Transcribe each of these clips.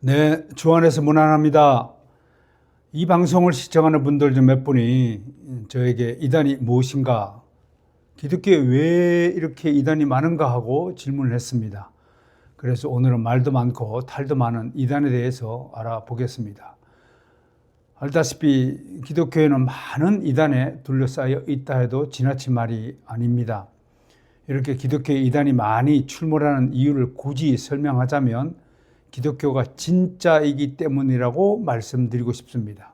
네, 주안에서 문안합니다. 이 방송을 시청하는 분들 중 몇 분이 저에게 이단이 무엇인가, 기독교에 왜 이렇게 이단이 많은가 하고 질문을 했습니다. 그래서 오늘은 말도 많고 탈도 많은 이단에 대해서 알아보겠습니다. 알다시피 기독교에는 많은 이단에 둘러싸여 있다 해도 지나친 말이 아닙니다. 이렇게 기독교에 이단이 많이 출몰하는 이유를 굳이 설명하자면 기독교가 진짜이기 때문이라고 말씀드리고 싶습니다.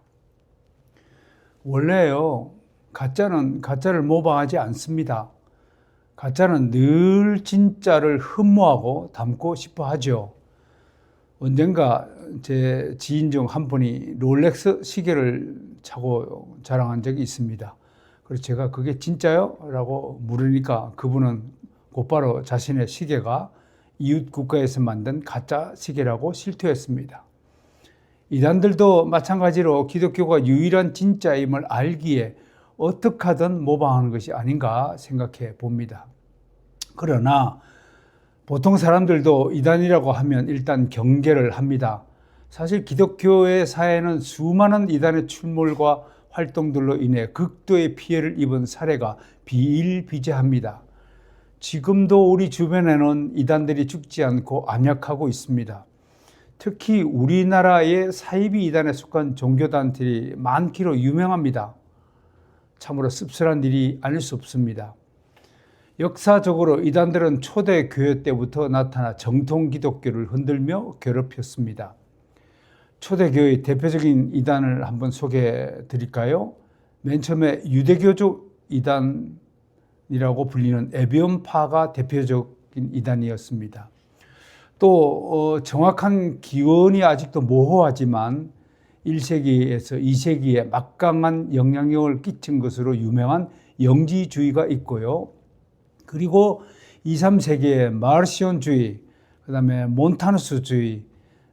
원래요, 가짜는 가짜를 모방하지 않습니다. 가짜는 늘 진짜를 흠모하고 담고 싶어 하죠. 언젠가 제 지인 중 한 분이 롤렉스 시계를 차고 자랑한 적이 있습니다. 그래서 제가 그게 진짜요? 라고 물으니까 그분은 곧바로 자신의 시계가 이웃 국가에서 만든 가짜 시계라고 실토했습니다. 이단들도 마찬가지로 기독교가 유일한 진짜임을 알기에 어떻게 하든 모방하는 것이 아닌가 생각해 봅니다. 그러나 보통 사람들도 이단이라고 하면 일단 경계를 합니다. 사실 기독교의 사회는 수많은 이단의 출몰과 활동들로 인해 극도의 피해를 입은 사례가 비일비재합니다. 지금도 우리 주변에는 이단들이 죽지 않고 암약하고 있습니다. 특히 우리나라의 사이비 이단에 속한 종교단들이 많기로 유명합니다. 참으로 씁쓸한 일이 아닐 수 없습니다. 역사적으로 이단들은 초대 교회 때부터 나타나 정통 기독교를 흔들며 괴롭혔습니다. 초대 교회의 대표적인 이단을 한번 소개해 드릴까요? 맨 처음에 유대교적 이단이라고 불리는 에비온파가 대표적인 이단이었습니다. 또 정확한 기원이 아직도 모호하지만 1세기에서 2세기에 막강한 영향력을 끼친 것으로 유명한 영지주의가 있고요. 그리고 2, 3세기에 마르시온주의, 그 다음에 몬타누스주의,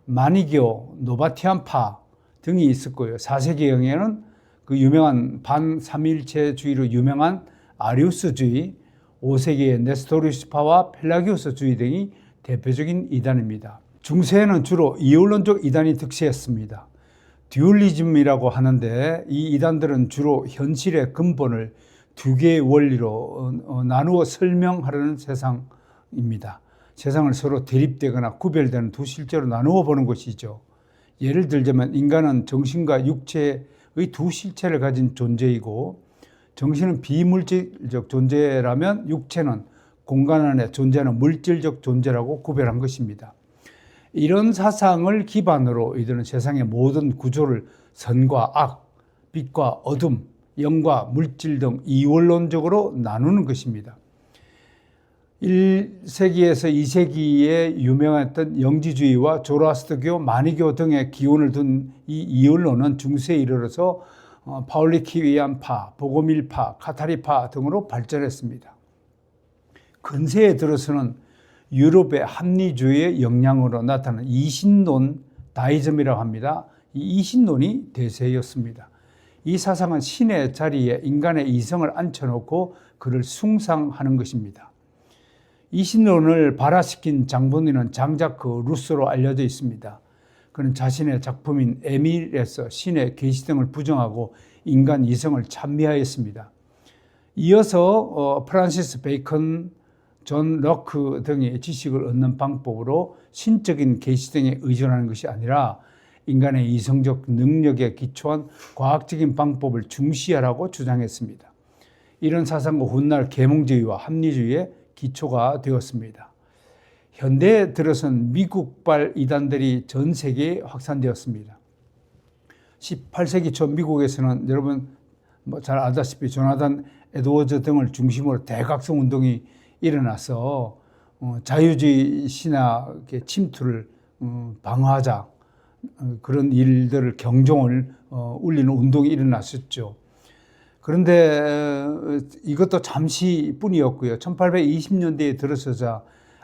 마니교, 노바티안파 등이 있었고요. 4세기경에는 그 유명한 반삼일체주의로 유명한 아리우스주의, 5세기의 네스토리스파와 펠라기우스주의 등이 대표적인 이단입니다. 중세에는 주로 이원론적 이단이 득세했습니다. 듀얼리즘이라고 하는데 이 이단들은 주로 현실의 근본을 두 개의 원리로 나누어 설명하려는 세상입니다. 세상을 서로 대립되거나 구별되는 두 실제로 나누어 보는 것이죠. 예를 들자면 인간은 정신과 육체의 두 실체를 가진 존재이고, 정신은 비물질적 존재라면 육체는 공간 안에 존재하는 물질적 존재라고 구별한 것입니다. 이런 사상을 기반으로 이들은 세상의 모든 구조를 선과 악, 빛과 어둠, 영과 물질 등 이원론적으로 나누는 것입니다. 1세기에서 2세기에 유명했던 영지주의와 조로아스터교, 마니교 등의 기원을 둔 이 이원론은 중세에 이르러서 파울리키위안파, 보고밀파, 카타리파 등으로 발전했습니다. 근세에 들어서는 유럽의 합리주의의 영향으로 나타난 이신론 다이즘이라고 합니다. 이 이신론이 대세였습니다. 이 사상은 신의 자리에 인간의 이성을 앉혀놓고 그를 숭상하는 것입니다. 이신론을 발화시킨 장본인은 장자크 루소로 알려져 있습니다. 그는 자신의 작품인 에밀에서 신의 계시 등을 부정하고 인간 이성을 찬미하였습니다. 이어서 프란시스 베이컨, 존 럭크 등의 지식을 얻는 방법으로 신적인 계시 등에 의존하는 것이 아니라 인간의 이성적 능력에 기초한 과학적인 방법을 중시하라고 주장했습니다. 이런 사상과 훗날 계몽주의와 합리주의의 기초가 되었습니다. 현대에 들어선 미국발 이단들이 전 세계에 확산되었습니다. 18세기 초 미국에서는 여러분 잘 알다시피 조나단 에드워즈 등을 중심으로 대각성 운동이 일어나서 자유주의 신학의 침투를 방어하자, 그런 일들을 경종을 울리는 운동이 일어났었죠. 그런데 이것도 잠시뿐이었고요. 1820년대에 들어서자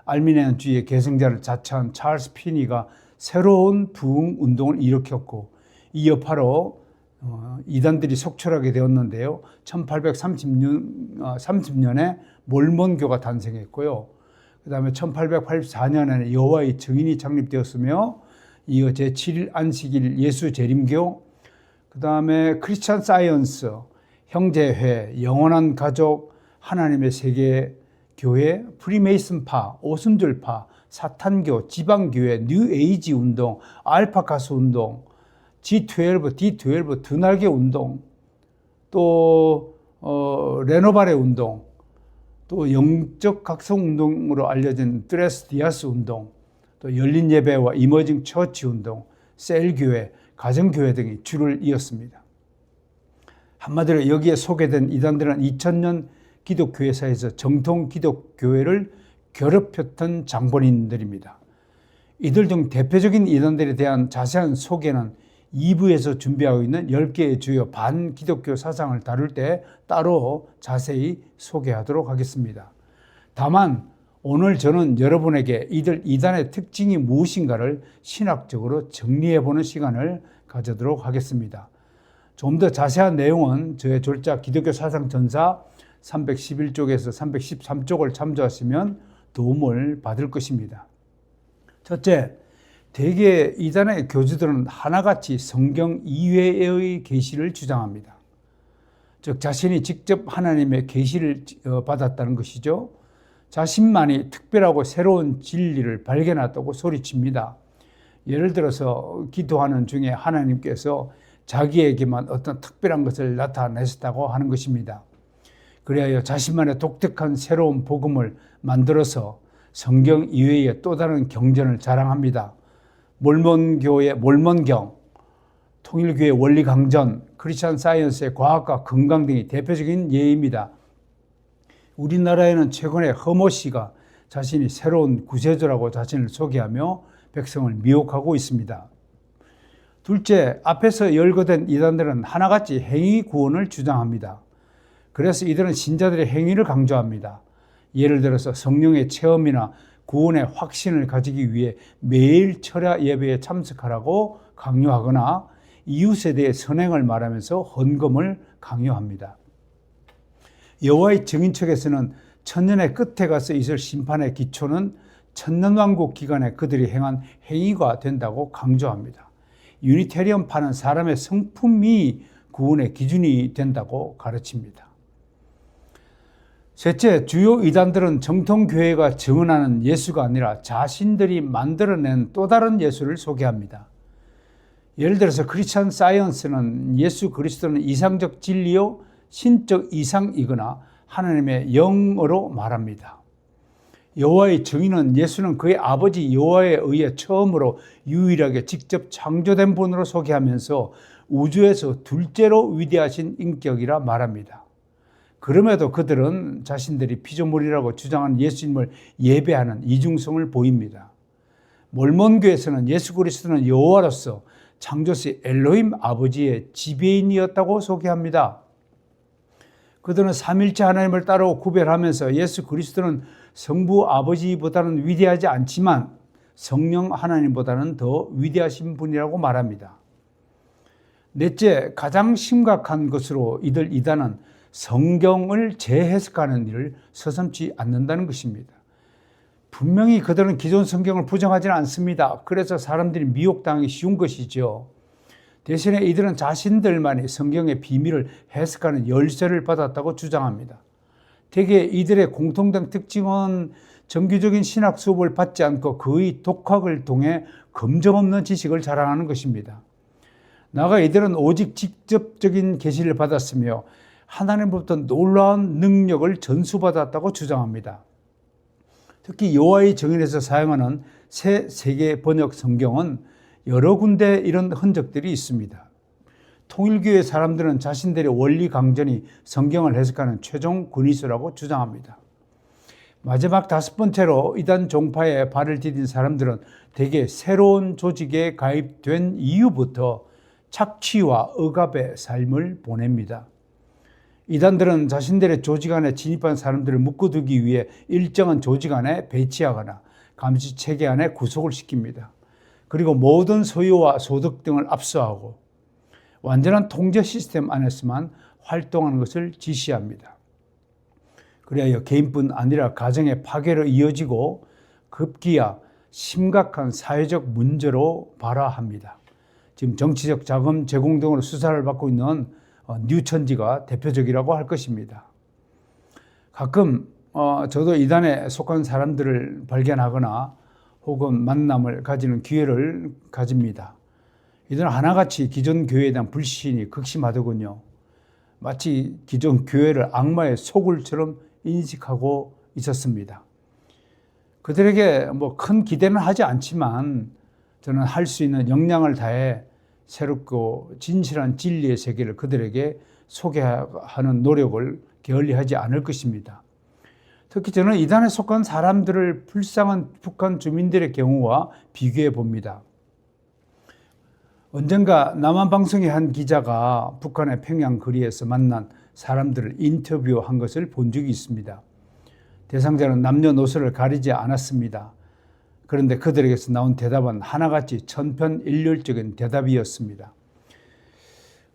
알미니안주의의 계승자를 자처한 찰스 피니가 새로운 부흥 운동을 일으켰고, 이 여파로 이단들이 속출하게 되었는데요. 1830년에 몰몬교가 탄생했고요. 그 다음에 1884년에는 여호와의 증인이 창립되었으며 이어 제7일 안식일 예수 재림교, 그 다음에 크리스찬 사이언스, 형제회, 영원한 가족, 하나님의 세계 교회, 프리메이슨파, 오순절파, 사탄교, 지방교회, 뉴에이지 운동, 알파카스 운동, G12, D12, 드날개 운동, 또 레노바레 운동, 또 영적 각성 운동으로 알려진 트레스 디아스 운동, 또 열린 예배와 이머징 처치 운동, 셀교회, 가정교회 등이 줄을 이었습니다. 한마디로 여기에 소개된 이단들은 2000년 기독교회사에서 정통 기독교회를 괴롭혔던 장본인들입니다. 이들 중 대표적인 이단들에 대한 자세한 소개는 2부에서 준비하고 있는 10개의 주요 반기독교 사상을 다룰 때 따로 자세히 소개하도록 하겠습니다. 다만 오늘 저는 여러분에게 이들 이단의 특징이 무엇인가를 신학적으로 정리해보는 시간을 가져도록 하겠습니다. 좀 더 자세한 내용은 저의 졸작 기독교 사상 전사 311쪽에서 313쪽을 참조하시면 도움을 받을 것입니다. 첫째, 대개 이단의 교주들은 하나같이 성경 이외의 계시를 주장합니다. 즉 자신이 직접 하나님의 계시를 받았다는 것이죠. 자신만이 특별하고 새로운 진리를 발견했다고 소리칩니다. 예를 들어서 기도하는 중에 하나님께서 자기에게만 어떤 특별한 것을 나타내셨다고 하는 것입니다. 그리하여 자신만의 독특한 새로운 복음을 만들어서 성경 이외의 또 다른 경전을 자랑합니다. 몰몬교의 몰몬경, 통일교의 원리강전, 크리스찬 사이언스의 과학과 건강 등이 대표적인 예입니다. 우리나라에는 최근에 허모 씨가 자신이 새로운 구세주라고 자신을 소개하며 백성을 미혹하고 있습니다. 둘째, 앞에서 열거된 이단들은 하나같이 행위 구원을 주장합니다. 그래서 이들은 신자들의 행위를 강조합니다. 예를 들어서 성령의 체험이나 구원의 확신을 가지기 위해 매일 철야 예배에 참석하라고 강요하거나 이웃에 대해 선행을 말하면서 헌금을 강요합니다. 여호와의 증인 측에서는 천년의 끝에 가서 있을 심판의 기초는 천년왕국 기간에 그들이 행한 행위가 된다고 강조합니다. 유니테리언파는 사람의 성품이 구원의 기준이 된다고 가르칩니다. 셋째, 주요 이단들은 정통교회가 증언하는 예수가 아니라 자신들이 만들어낸 또 다른 예수를 소개합니다. 예를 들어서 크리스찬 사이언스는 예수 그리스도는 이상적 진리요 신적 이상이거나 하나님의 영으로 말합니다. 여호와의 증인은 예수는 그의 아버지 여호와에 의해 처음으로 유일하게 직접 창조된 분으로 소개하면서 우주에서 둘째로 위대하신 인격이라 말합니다. 그럼에도 그들은 자신들이 피조물이라고 주장하는 예수님을 예배하는 이중성을 보입니다. 몰몬교에서는 예수 그리스도는 여호와로서 창조시 엘로힘 아버지의 지배인이었다고 소개합니다. 그들은 삼일체 하나님을 따로 구별하면서 예수 그리스도는 성부 아버지보다는 위대하지 않지만 성령 하나님보다는 더 위대하신 분이라고 말합니다. 넷째, 가장 심각한 것으로 이들 이단은 성경을 재해석하는 일을 서슴지 않는다는 것입니다. 분명히 그들은 기존 성경을 부정하지는 않습니다. 그래서 사람들이 미혹당하기 쉬운 것이죠. 대신에 이들은 자신들만이 성경의 비밀을 해석하는 열쇠를 받았다고 주장합니다. 대개 이들의 공통된 특징은 정규적인 신학 수업을 받지 않고 거의 독학을 통해 검증없는 지식을 자랑하는 것입니다. 나아가 이들은 오직 직접적인 계시를 받았으며 하나님으로부터 놀라운 능력을 전수받았다고 주장합니다. 특히 여호와의 증인에서 사용하는 새 세계 번역 성경은 여러 군데 이런 흔적들이 있습니다. 통일교회 사람들은 자신들의 원리 강전이 성경을 해석하는 최종 권위서라고 주장합니다. 마지막 다섯 번째로 이단 종파에 발을 디딘 사람들은 대개 새로운 조직에 가입된 이후부터 착취와 억압의 삶을 보냅니다. 이단들은 자신들의 조직 안에 진입한 사람들을 묶어두기 위해 일정한 조직 안에 배치하거나 감시 체계 안에 구속을 시킵니다. 그리고 모든 소유와 소득 등을 압수하고 완전한 통제 시스템 안에서만 활동하는 것을 지시합니다. 그래야 개인뿐 아니라 가정의 파괴로 이어지고 급기야 심각한 사회적 문제로 봐라 합니다. 지금 정치적 자금 제공 등으로 수사를 받고 있는 뉴천지가 대표적이라고 할 것입니다. 가끔 저도 이단에 속한 사람들을 발견하거나 혹은 만남을 가지는 기회를 가집니다. 이들은 하나같이 기존 교회에 대한 불신이 극심하더군요. 마치 기존 교회를 악마의 소굴처럼 인식하고 있었습니다. 그들에게 큰 기대는 하지 않지만 저는 할 수 있는 역량을 다해 새롭고 진실한 진리의 세계를 그들에게 소개하는 노력을 게을리하지 않을 것입니다. 특히 저는 이단에 속한 사람들을 불쌍한 북한 주민들의 경우와 비교해 봅니다. 언젠가 남한방송의 한 기자가 북한의 평양 거리에서 만난 사람들을 인터뷰한 것을 본 적이 있습니다. 대상자는 남녀노소를 가리지 않았습니다. 그런데 그들에게서 나온 대답은 하나같이 천편일률적인 대답이었습니다.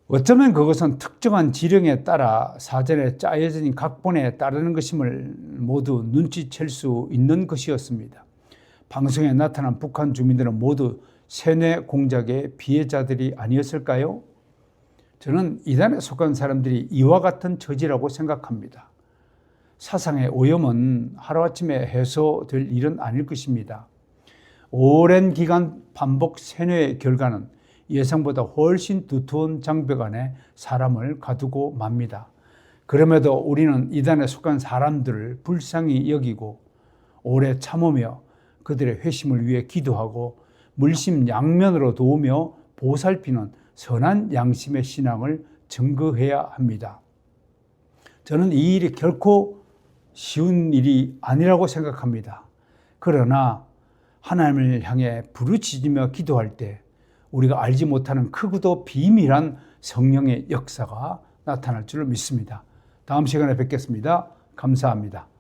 어쩌면 그것은 특정한 지령에 따라 사전에 짜여진 각본에 따르는 것임을 모두 눈치챌 수 있는 것이었습니다. 방송에 나타난 북한 주민들은 모두 세뇌 공작의 피해자들이 아니었을까요? 저는 이단에 속한 사람들이 이와 같은 처지라고 생각합니다. 사상의 오염은 하루아침에 해소될 일은 아닐 것입니다. 오랜 기간 반복 세뇌의 결과는 예상보다 훨씬 두터운 장벽 안에 사람을 가두고 맙니다. 그럼에도 우리는 이단에 속한 사람들을 불쌍히 여기고 오래 참으며 그들의 회심을 위해 기도하고 물심양면으로 도우며 보살피는 선한 양심의 신앙을 증거해야 합니다. 저는 이 일이 결코 쉬운 일이 아니라고 생각합니다. 그러나 하나님을 향해 부르짖으며 기도할 때 우리가 알지 못하는 크고도 비밀한 성령의 역사가 나타날 줄 믿습니다. 다음 시간에 뵙겠습니다. 감사합니다.